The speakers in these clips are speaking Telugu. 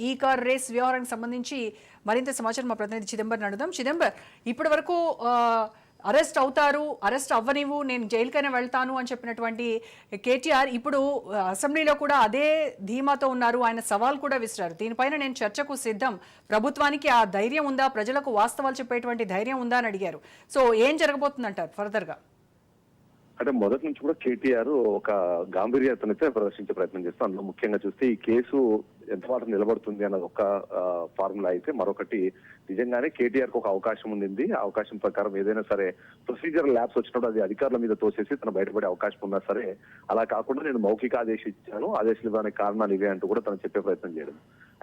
ఈ కార్ రేస్ వ్యవహారానికి సంబంధించి మరింత సమాచారం మా ప్రతినిధి చిదంబర్ అడుగుదాం. చిదంబర్, ఇప్పటి వరకు అరెస్ట్ అవుతారు, అరెస్ట్ అవ్వనివ్వు, నేను జైలుకైనా వెళ్తాను అని చెప్పినటువంటి కేటీఆర్ ఇప్పుడు అసెంబ్లీలో కూడా అదే ధీమాతో ఉన్నారు. ఆయన సవాల్ కూడా విసిరారు. దీనిపైన నేను చర్చకు సిద్ధం, ప్రభుత్వానికి ఆ ధైర్యం ఉందా, ప్రజలకు వాస్తవాలు చెప్పేటువంటి ధైర్యం ఉందా అని అడిగారు. సో ఏం జరగబోతుందంటారు ఫర్దర్గా? అంటే మొదటి నుంచి కూడా కేటీఆర్ ఒక గాంభీర్యతనైతే ప్రదర్శించే ప్రయత్నం చేస్తాం. అందులో ముఖ్యంగా చూస్తే ఈ కేసు ఎంత మాత్రం నిలబడుతుంది అన్నది ఒక ఫార్ములా అయితే, మరొకటి నిజంగానే కేటీఆర్ కు ఒక అవకాశం ఉండింది. ఆ అవకాశం ప్రకారం ఏదైనా సరే ప్రొసీజర్ ల్యాబ్స్ వచ్చినప్పుడు అది అధికారుల మీద తోసేసి తను బయటపడే అవకాశం ఉన్నా సరే, అలా కాకుండా నేను మౌఖిక ఆదేశం ఇచ్చాను, ఆదేశాలు ఇవ్వడానికి కారణాలు ఇవే అంటూ కూడా తను చెప్పే ప్రయత్నం చేయడం.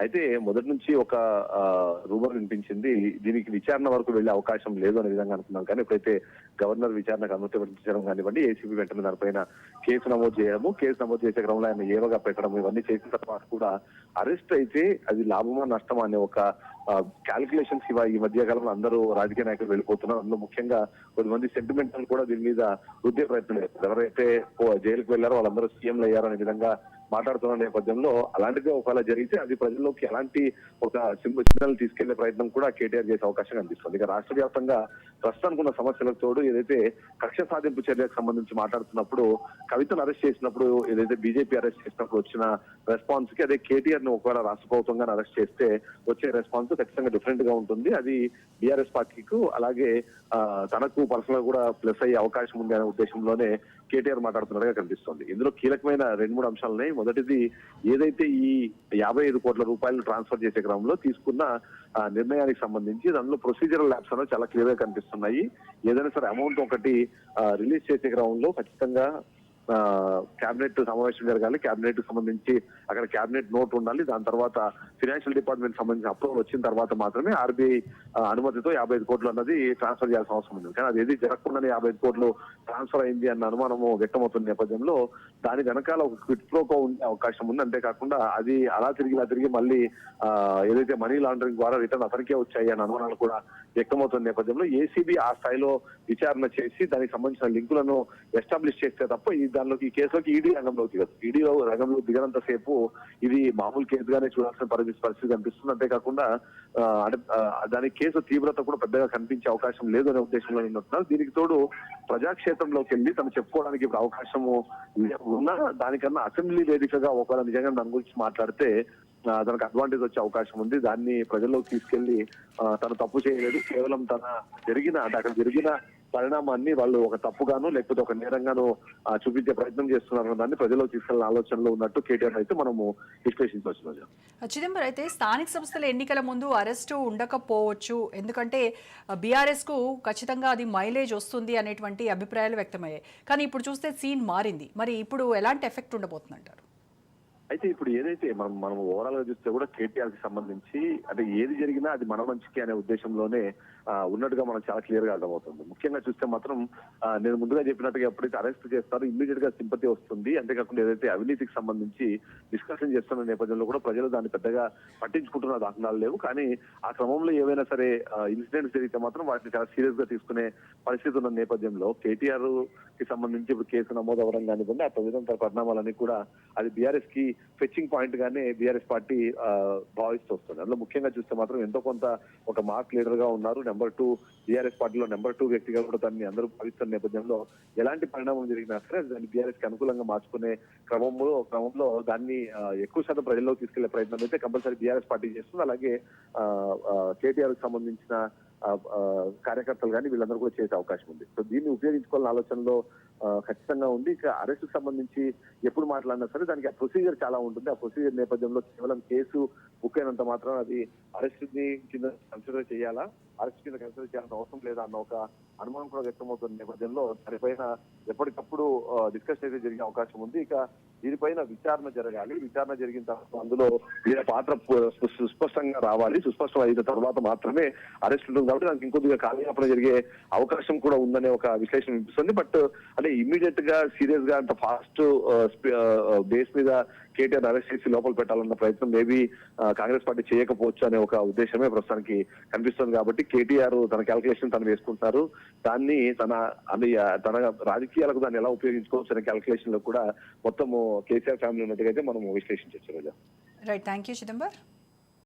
అయితే మొదటి నుంచి ఒక రూమర్ వినిపించింది, దీనికి విచారణ వరకు వెళ్లే అవకాశం లేదు అనే విధంగా అనుకున్నాం. కానీ ఎప్పుడైతే గవర్నర్ విచారణకు అనుమతించడం కానివ్వండి, ఏసీబీ వెంటనే దానిపైన కేసు నమోదు చేయడము, కేసు నమోదు చేసే క్రమంలో ఆయన ఏవగా పెట్టడం, ఇవన్నీ చేసిన తర్వాత కూడా అరెస్ట్ అయితే అది లాభమా నష్టమా అనే ఒక క్యాలిక్యులేషన్స్ ఈ మధ్య కాలంలో అందరూ రాజకీయ నాయకులు వెళ్ళిపోతున్నారు. అందులో ముఖ్యంగా కొంతమంది సెంటిమెంటల్ కూడా దీని మీద రుద్దే ప్రయత్నం చేస్తారు. ఎవరైతే జైలుకు వెళ్లారో వాళ్ళందరూ సీఎంలు అయ్యారు అనే విధంగా మాట్లాడుతున్న నేపథ్యంలో అలాంటిదే ఒకవేళ జరిగితే అది ప్రజల్లోకి ఎలాంటి ఒక సిగ్నల్ తీసుకెళ్లే ప్రయత్నం కూడా కేటీఆర్ చేసే అవకాశం కనిపిస్తుంది. ఇక రాష్ట్ర వ్యాప్తంగా ప్రస్తుతానికి ఉన్న సమస్యలకు తోడు ఏదైతే కక్ష సాధింపు చర్యకు సంబంధించి మాట్లాడుతున్నప్పుడు, కవితను అరెస్ట్ చేసినప్పుడు, ఏదైతే బీజేపీ అరెస్ట్ చేసినప్పుడు వచ్చిన రెస్పాన్స్ కి అదే కేటీఆర్ ని ఒకవేళ రాష్ట్ర ప్రభుత్వంగా అరెస్ట్ చేస్తే వచ్చే రెస్పాన్స్ ఖచ్చితంగా డిఫరెంట్ గా ఉంటుంది. అది బీఆర్ఎస్ పార్టీకు అలాగే తనకు పర్సనల్ కూడా ప్లస్ అయ్యే అవకాశం ఉంది అనే ఉద్దేశంలోనే కేటీఆర్ మాట్లాడుతున్నట్టుగా కనిపిస్తోంది. ఇందులో కీలకమైన 2-3 అంశాలున్నాయి. మొదటిది ఏదైతే ఈ 55 కోట్ల రూపాయలు ట్రాన్స్ఫర్ చేసే క్రమంలో తీసుకున్న నిర్ణయానికి సంబంధించి దానిలో ప్రొసీజరల్ ల్యాబ్స్ అనేది చాలా క్లియర్ గా కనిపిస్తున్నాయి. ఏదైనా సరే అమౌంట్ ఒకటి రిలీజ్ చేసే క్రమంలో ఖచ్చితంగా కేబినెట్ సమావేశం జరగాలి, కేబినెట్ సంబంధించి అక్కడ కేబినెట్ నోట్ ఉండాలి, దాని తర్వాత ఫైనాన్షియల్ డిపార్ట్మెంట్ సంబంధించిన అప్రూవల్ వచ్చిన తర్వాత మాత్రమే ఆర్బీఐ అనుమతితో 55 కోట్లు అన్నది ట్రాన్స్ఫర్ చేయాల్సిన అవసరం ఉంది. కానీ అది ఏది జరగకుండానే 55 కోట్లు ట్రాన్స్ఫర్ అయింది అన్న అనుమానము వ్యక్తమవుతున్న నేపథ్యంలో దాని వెనకాల ఒక క్విట్ ప్రోకో ఉండే అవకాశం ఉంది. అంతేకాకుండా అది అలా తిరిగి మళ్ళీ ఏదైతే మనీ లాండరింగ్ ద్వారా రిటర్న్ అతనికే వచ్చాయి అన్న అనుమానాలు కూడా వ్యక్తమవుతున్న నేపథ్యంలో ఏసీబీ ఆ స్థాయిలో విచారణ చేసి దానికి సంబంధించిన లింకులను ఎస్టాబ్లిష్ చేస్తే తప్ప ఈ కేసులోకి ఈడీ రంగంలోకి దిగదు. ఈడీ రంగంలో దిగనంత సేపు ఇది మామూలు కేసుగానే చూడాల్సిన పరిస్థితి కనిపిస్తుంది. అంతేకాకుండా దాని కేసు తీవ్రత కూడా పెద్దగా కనిపించే అవకాశం లేదు అనే ఉద్దేశంలో ఉంటున్నారు. దీనికి తోడు ప్రజాక్షేత్రంలోకి వెళ్ళి తను చెప్పుకోవడానికి ఇప్పుడు అవకాశము ఉన్నా దానికన్నా అసెంబ్లీ వేదికగా ఒకవేళ నిజంగా దాని గురించి మాట్లాడితే తనకు అడ్వాంటేజ్ వచ్చే అవకాశం ఉంది. దాన్ని ప్రజల్లోకి తీసుకెళ్లి తను తప్పు చేయలేదు, కేవలం అక్కడ జరిగిన పరిణామాన్ని వాళ్ళు ఒక తప్పుగాను లేకపోతే ఒక నేరంగాను చూపించే ప్రయత్నం చేస్తున్నారు, దాన్ని ప్రజల్లో తీసుకెళ్లిన ఆలోచనలో ఉన్నట్టు కేటీఆర్ అయితే మనము విశ్లేషించవచ్చు. చిదంబర్, అయితే స్థానిక సంస్థల ఎన్నికల ముందు అరెస్టు ఉండకపోవచ్చు, ఎందుకంటే బీఆర్ఎస్ కు ఖచ్చితంగా అది మైలేజ్ వస్తుంది అనేటువంటి అభిప్రాయాలు వ్యక్తమయ్యాయి. కానీ ఇప్పుడు చూస్తే సీన్ మారింది. మరి ఇప్పుడు ఎలాంటి ఎఫెక్ట్ ఉండబోతుందంటారు? అయితే ఇప్పుడు ఏదైతే మనం ఓవరాల్ గా చూస్తే కూడా కేటీఆర్ కి సంబంధించి అంటే ఏది జరిగినా అది మన మంచికి అనే ఉద్దేశంలోనే ఉన్నట్టుగా మనం చాలా క్లియర్ గా అర్థమవుతుంది. ముఖ్యంగా చూస్తే మాత్రం నేను ముందుగా చెప్పినట్టుగా ఎప్పుడైతే అరెస్ట్ చేస్తారో ఇమ్మీడియట్ గా సింపతి వస్తుంది. అంతేకాకుండా ఏదైతే అవినీతికి సంబంధించి డిస్కషన్ చేస్తున్న నేపథ్యంలో కూడా ప్రజలు దాన్ని పెద్దగా పట్టించుకుంటున్న దాఖలాలు లేవు. కానీ ఆ క్రమంలో ఏవైనా సరే ఇన్సిడెంట్స్ జరిగితే మాత్రం వాటిని చాలా సీరియస్ గా తీసుకునే పరిస్థితి ఉన్న నేపథ్యంలో కేటీఆర్ కి సంబంధించి ఇప్పుడు కేసు నమోదు అవ్వడం కానివ్వండి, ఆ తదితర పరిణామాలన్నీ కూడా అది బీఆర్ఎస్ కి ఫెచ్చింగ్ పాయింట్ గానే బీఆర్ఎస్ పార్టీ భావిస్తూ వస్తుంది. అందులో ముఖ్యంగా చూస్తే మాత్రం ఎంతో కొంత ఒక మార్క్ లీడర్ గా ఉన్నారు. నెంబర్ 2 బీఆర్ఎస్ పార్టీలో నెంబర్ 2 వ్యక్తిగా కూడా దాన్ని అందరూ భావిస్తున్న నేపథ్యంలో ఎలాంటి పరిణామం జరిగినా సరే దాన్ని బీఆర్ఎస్ కి అనుకూలంగా మార్చుకునే క్రమంలో దాన్ని ఎక్కువ శాతం ప్రజల్లోకి తీసుకెళ్లే ప్రయత్నం అయితే కంపల్సరీ బీఆర్ఎస్ పార్టీ చేస్తుంది. అలాగే కేటీఆర్ కి సంబంధించిన కార్యకర్తలు కానీ వీళ్ళందరూ కూడా చేసే అవకాశం ఉంది. సో దీన్ని ఉపయోగించుకోవాలని ఆలోచనలో ఖచ్చితంగా ఉంది. ఇక అరెస్ట్ సంబంధించి ఎప్పుడు మాట్లాడినా సరే దానికి ఆ ప్రొసీజర్ చాలా ఉంటుంది. ఆ ప్రొసీజర్ నేపథ్యంలో కేవలం కేసు బుక్ అయినంత మాత్రం అది అరెస్ట్ కింద కన్సిడర్ చేయాలా, అరెస్ట్ కింద కన్సిడర్ చేయాల్సిన అవసరం లేదా అన్న ఒక అనుమానం కూడా వ్యక్తమవుతున్న నేపథ్యంలో దానిపైన ఎప్పటికప్పుడు డిస్కషన్ అయితే జరిగే అవకాశం ఉంది. ఇక దీనిపైన విచారణ జరగాలి. విచారణ జరిగిన తర్వాత అందులో వీళ్ళ పాత్ర సుస్పష్టంగా రావాలి. సుస్పష్టం అయిన తర్వాత మాత్రమే అరెస్ట్ ఉంటుంది. కాబట్టి దానికి ఇంకొద్దిగా కాలయాపన జరిగే అవకాశం కూడా ఉందనే ఒక విశ్లేషణ వినిపిస్తుంది. బట్ అంటే ఇమ్మీడియట్ గా సీరియస్ గా అంత ఫాస్ట్ బేస్ మీద కేటీఆర్ అరెస్ట్ చేసి లోపల పెట్టాలన్న ప్రయత్నం మేబీ కాంగ్రెస్ పార్టీ చేయకపోవచ్చు అనే ఒక ఉద్దేశమే ప్రస్తుతానికి కనిపిస్తుంది. కాబట్టి కేటీఆర్ తన క్యాల్కులేషన్ తను వేసుకుంటారు. దాన్ని తన రాజకీయాలకు దాన్ని ఎలా ఉపయోగించుకోవచ్చు అనే క్యాల్కులేషన్ లో కూడా మొత్తము కేసీఆర్ ఫ్యామిలీ ఉన్నట్టుగా అయితే మనం విశ్లేషించవచ్చు Roja. Right, thank you Chidambar.